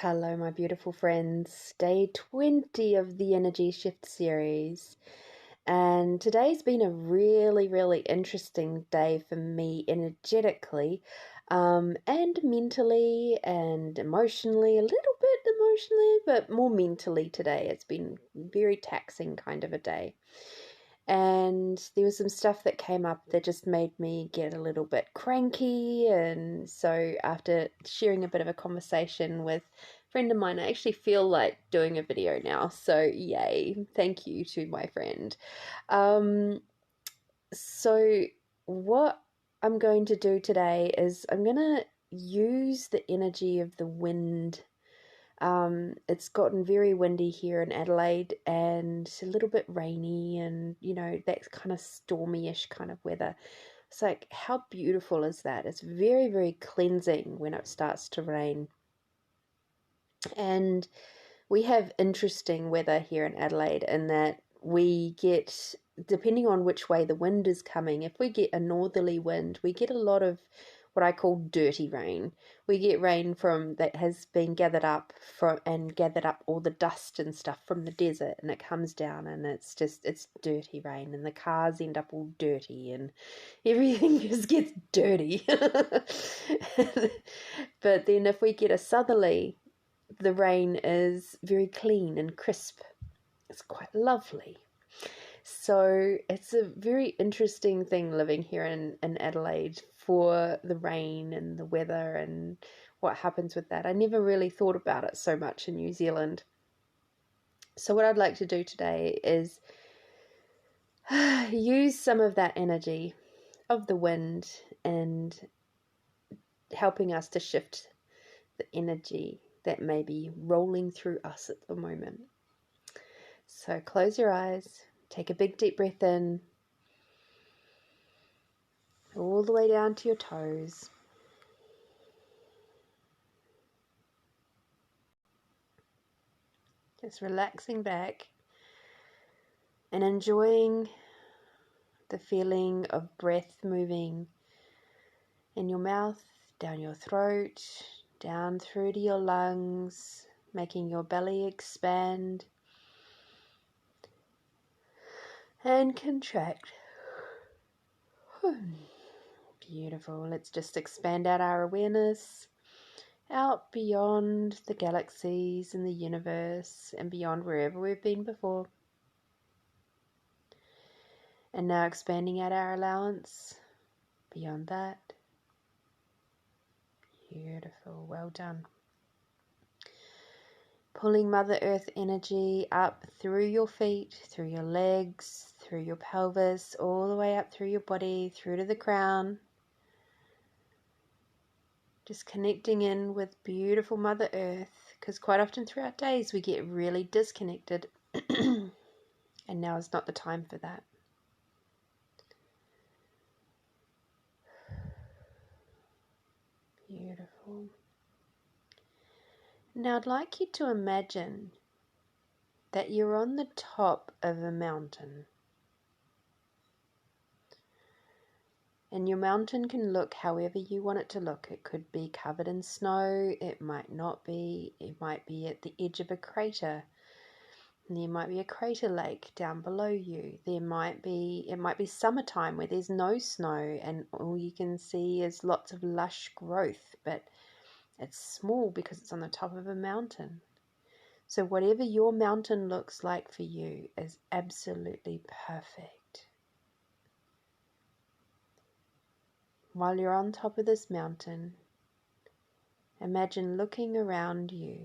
Hello, my beautiful friends. Day 20 of the Energy Shift series. And today's been a really interesting day for me energetically, and mentally and emotionally, a little bit emotionally, but more mentally today. It's been very taxing kind of a day. And there was some stuff that came up that just made me get a little bit cranky. And so, after sharing a bit of a conversation with a friend of mine, I actually feel like doing a video now. So, yay! Thank you to my friend. So, what I'm going to do today is I'm going to use the energy of the wind. It's gotten very windy here in Adelaide and a little bit rainy and, that kind of stormy-ish kind of weather. It's like, how beautiful is that? It's very cleansing when it starts to rain. And we have interesting weather here in Adelaide in that we get, depending on which way the wind is coming, if we get a northerly wind, we get a lot of what I call dirty rain. We get rain from that has been gathered up all the dust and stuff from the desert, and it comes down and it's dirty rain, and the cars end up all dirty and everything just gets dirty. But then if we get a southerly, the rain is very clean and crisp. It's quite lovely. So it's a very interesting thing living here in Adelaide for the rain and the weather and what happens with that. I never really thought about it so much in New Zealand. So what I'd like to do today is use some of that energy of the wind and helping us to shift the energy that may be rolling through us at the moment. So close your eyes, take a big deep breath in, all the way down to your toes. Just relaxing back and enjoying the feeling of breath moving in your mouth, down your throat, down through to your lungs, making your belly expand and contract. Beautiful. Let's just expand out our awareness out beyond the galaxies and the universe and beyond wherever we've been before. And now expanding out our allowance beyond that. Beautiful. Well done. Pulling Mother Earth energy up through your feet, through your legs, through your pelvis, all the way up through your body, through to the crown. Just connecting in with beautiful Mother Earth, because quite often throughout days we get really disconnected, and now is not the time for that. Beautiful. Now I'd like you to imagine that you're on the top of a mountain. And your mountain can look however you want it to look. It could be covered in snow, it might not be, it might be at the edge of a crater. And there might be a crater lake down below you. It might be summertime where there's no snow and all you can see is lots of lush growth, but it's small because it's on the top of a mountain. So whatever your mountain looks like for you is absolutely perfect. While you're on top of this mountain, imagine looking around you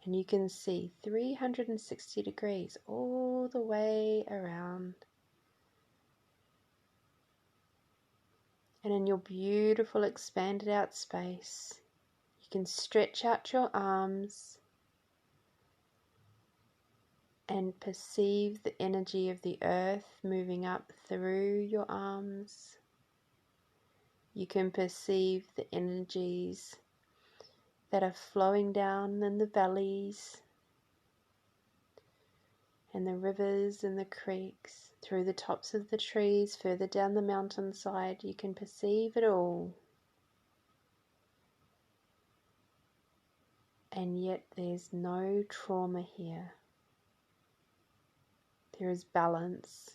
and you can see 360 degrees all the way around. And in your beautiful expanded out space, you can stretch out your arms and perceive the energy of the earth moving up through your arms. You can perceive the energies that are flowing down in the valleys and the rivers and the creeks, through the tops of the trees, further down the mountainside. You can perceive it all. And yet there's no trauma here. There is balance.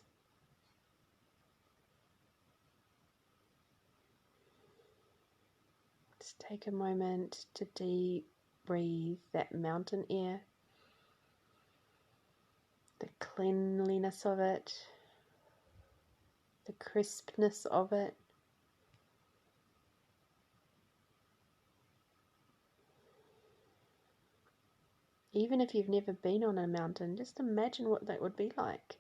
Just take a moment to deep breathe that mountain air, the cleanliness of it, the crispness of it. Even if you've never been on a mountain, just imagine what that would be like.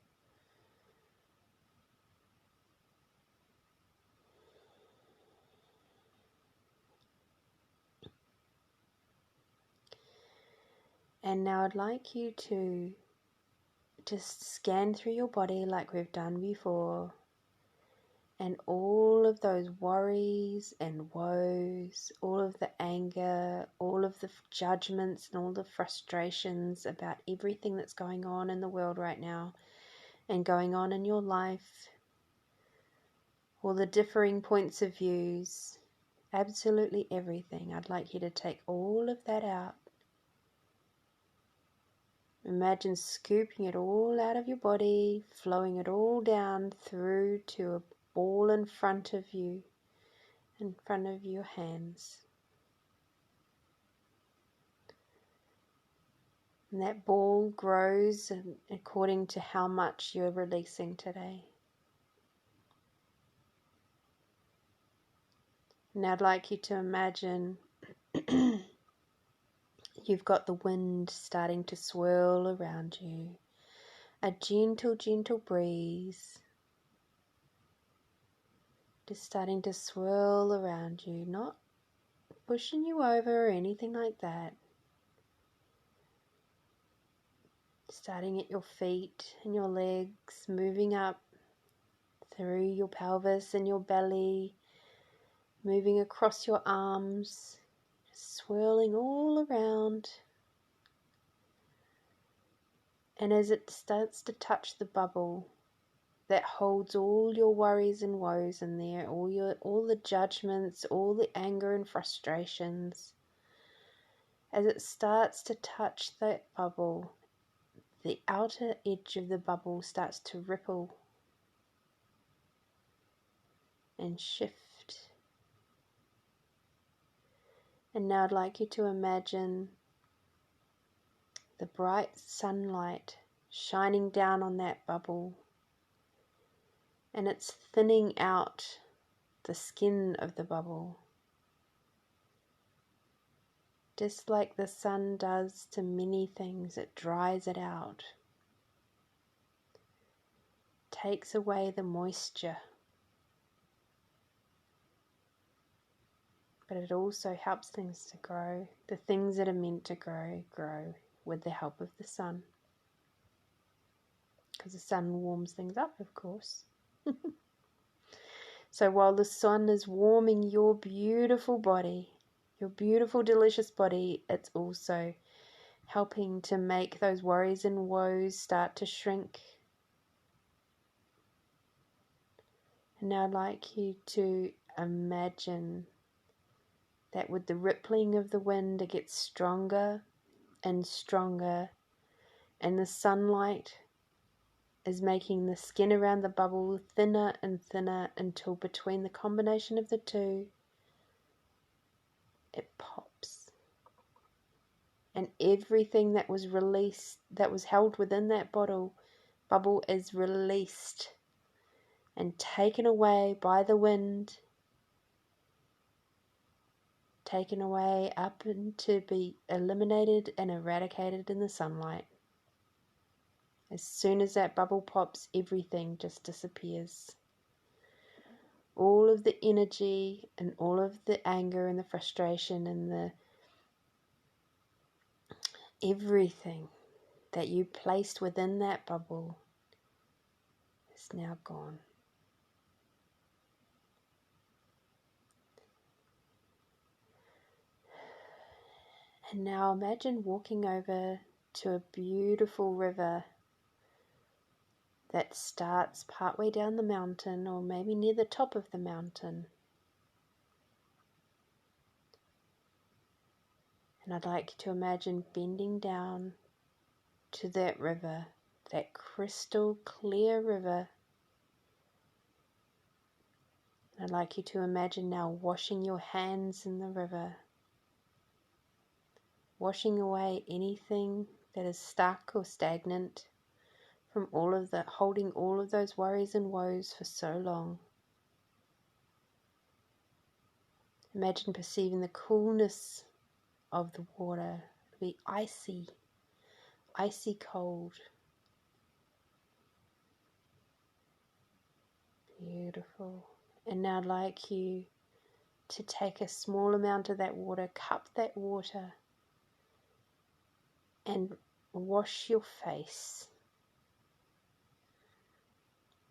And now I'd like you to just scan through your body like we've done before, and all of those worries and woes, all of the anger, all of the judgments and all the frustrations about everything that's going on in the world right now and going on in your life, all the differing points of views, absolutely everything. I'd like you to take all of that out. Imagine scooping it all out of your body, flowing it all down through to a ball in front of you, in front of your hands. And that ball grows according to how much you're releasing today. Now I'd like you to imagine you've got the wind starting to swirl around you. A gentle, gentle breeze just starting to swirl around you, not pushing you over or anything like that. Starting at your feet and your legs, moving up through your pelvis and your belly, moving across your arms, swirling all around. And as it starts to touch the bubble that holds all your worries and woes in there, all the judgments, all the anger and frustrations, as it starts to touch that bubble, the outer edge of the bubble starts to ripple and shift. And now I'd like you to imagine the bright sunlight shining down on that bubble, and it's thinning out the skin of the bubble, just like the sun does to many things. It dries it out, takes away the moisture, but it also helps things to grow. The things that are meant to grow, grow with the help of the sun, because the sun warms things up, of course. So while the sun is warming your beautiful body, your beautiful, delicious body, it's also helping to make those worries and woes start to shrink. And now I'd like you to imagine that with the rippling of the wind, it gets stronger and stronger, and the sunlight is making the skin around the bubble thinner and thinner until between the combination of the two, it pops. And everything that was released, that was held within that bubble is released and taken away by the wind, taken away up and to be eliminated and eradicated in the sunlight. As soon as that bubble pops, everything just disappears. All of the energy and all of the anger and the frustration and the everything that you placed within that bubble is now gone. And now imagine walking over to a beautiful river that starts partway down the mountain, or maybe near the top of the mountain. And I'd like you to imagine bending down to that river, that crystal clear river. I'd like you to imagine now washing your hands in the river, washing away anything that is stuck or stagnant from all of that, holding all of those worries and woes for so long. Imagine perceiving the coolness of the water. It'll be icy, icy cold. Beautiful. And now I'd like you to take a small amount of that water, cup that water, and wash your face.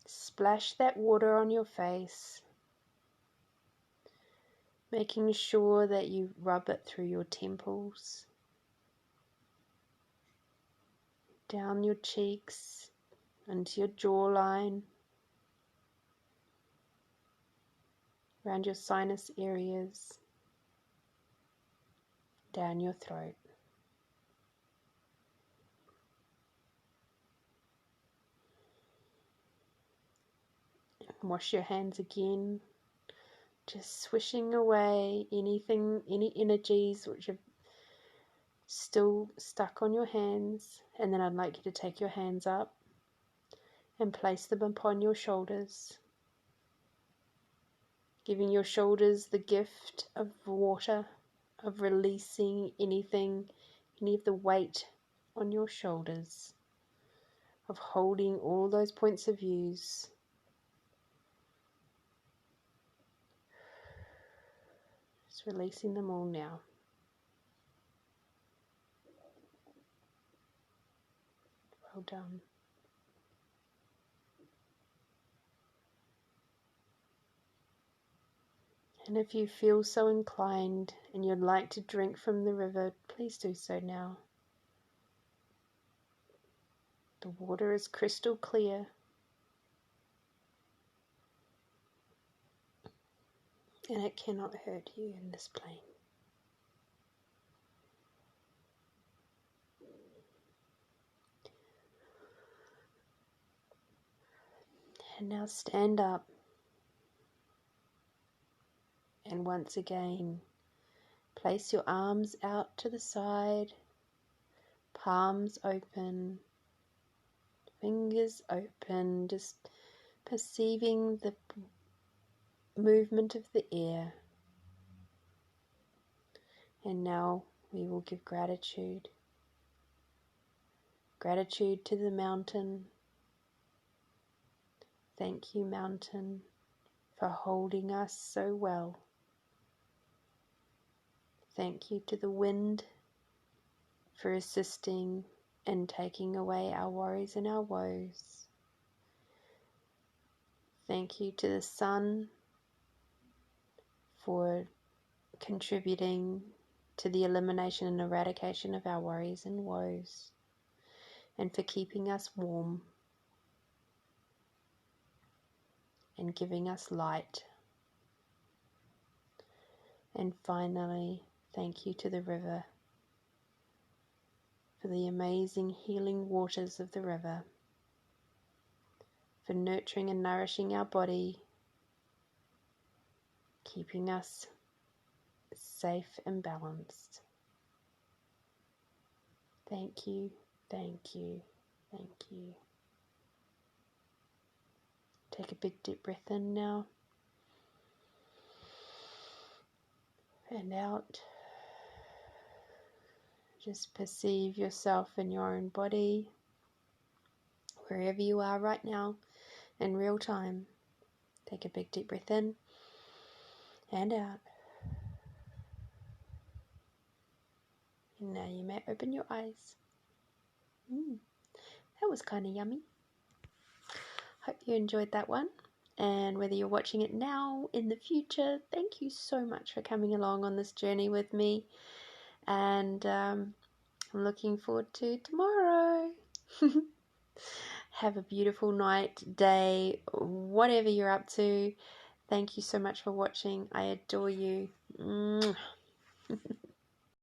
Splash that water on your face, making sure that you rub it through your temples, down your cheeks, into your jawline, around your sinus areas, down your throat. Wash your hands again, just swishing away anything, any energies which are still stuck on your hands. And then I'd like you to take your hands up and place them upon your shoulders, giving your shoulders the gift of water, of releasing anything, any of the weight on your shoulders, of holding all those points of views. Just releasing them all now. Well done. And if you feel so inclined and you'd like to drink from the river, please do so now. The water is crystal clear. And it cannot hurt you in this plane. And now stand up. And once again, place your arms out to the side, palms open, fingers open, just perceiving the movement of the air. And now we will give gratitude. Gratitude to the mountain. Thank you, mountain, for holding us so well. Thank you to the wind for assisting and taking away our worries and our woes. Thank you to the sun for contributing to the elimination and eradication of our worries and woes, and for keeping us warm and giving us light. And finally, thank you to the river for the amazing healing waters of the river, for nurturing and nourishing our body, keeping us safe and balanced. Thank you, thank you, thank you. Take a big deep breath in now and out. Just perceive yourself in your own body, wherever you are right now, in real time. Take a big deep breath in and out. And now you may open your eyes. That was kind of yummy. Hope you enjoyed that one. And whether you're watching it now, in the future, thank you so much for coming along on this journey with me. And I'm looking forward to tomorrow. Have a beautiful night, day, whatever you're up to. Thank you so much for watching. I adore you.